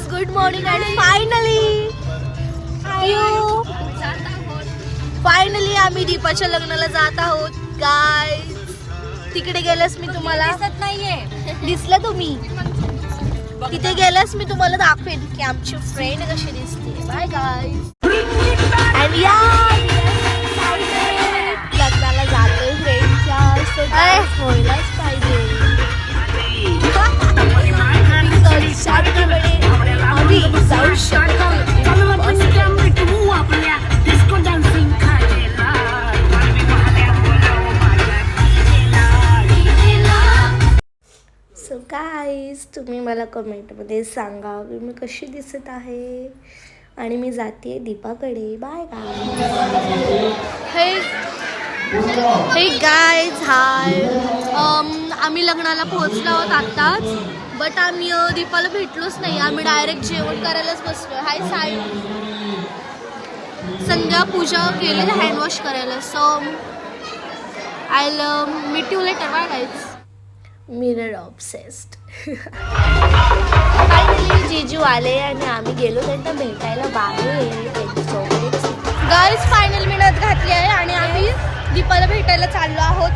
Guys, good morning end finally आम्ही दीपाच्या लग्नाला जात आहोत गाइस. तिकडे गेल्यास मी तुम्हाला दिसत नाहीये. दिसलं तुम्ही तिथे गेल्यास मी तुम्हाला दाखवेन की आमची फ्रेंड कशी दिसते. Bye guys. अँड या लग्नाला जातोय फ्रेंडच्या, सो व्हायलाच पाहिजे. आम्ही जाऊ शकतो. सो गाईज, तुम्ही मला कमेंटमध्ये सांगा की मी कशी दिसत आहे. आणि मी जाते दीपाकडे. बाय गाय. हे गाईज, हाय. आम्ही लग्नाला पोहोचलो आहोत आत्ताच, बट आम्ही दीपाला भेटलोच नाही. आम्ही डायरेक्ट जेवण करायलाच बसलो. हाय साई. संध्या पूजा केली हँडवॉश करायला. So I meet you later. Bye guys. Mirror obsessed. Finally जीजू आले आणि आम्ही गेलो त्यांना भेटायला बाहेर त्यांच्यासोबत. गर्ल्स फायनल मी नथ घातली आहे आणि आम्ही दीपाला भेटायला चाललो आहोत.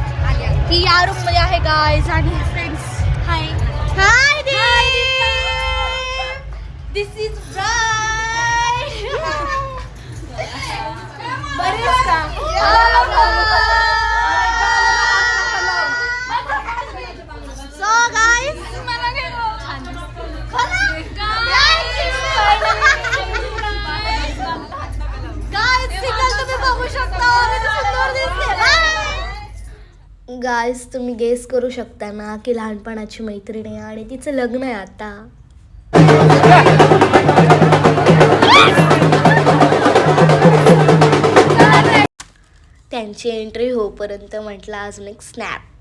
ही या रूम मध्ये आहे गाईज. आणि friends, high hi this is bride. बरेच का गाईज, तुम्ही गेस करू शकता ना की लहानपणाची मैत्रीण आहे आणि तिचं लग्न आहे आता. त्यांची एंट्री होईपर्यंत म्हटलं अजून एक snap.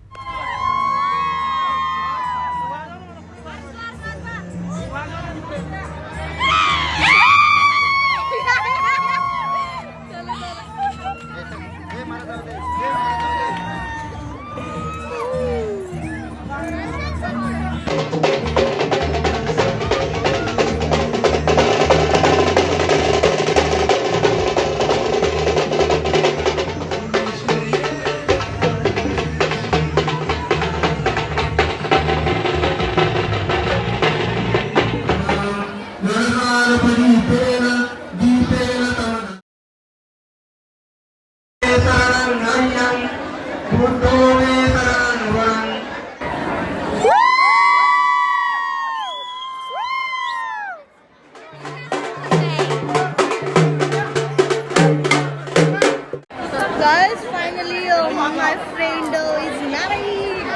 My friend is married.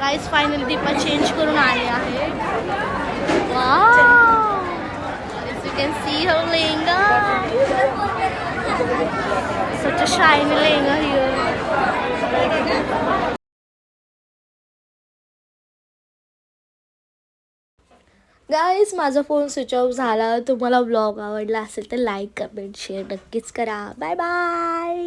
Guys, finally Deepa change करून आले आहे. Wow! As you can see her lehenga. Such a shiny lehenga here. Guys, माझा फोन स्विच ऑफ झाला. तुम्हाला ब्लॉग आवडला असेल तर लाईक, कमेंट, शेअर नक्कीच करा. Bye bye.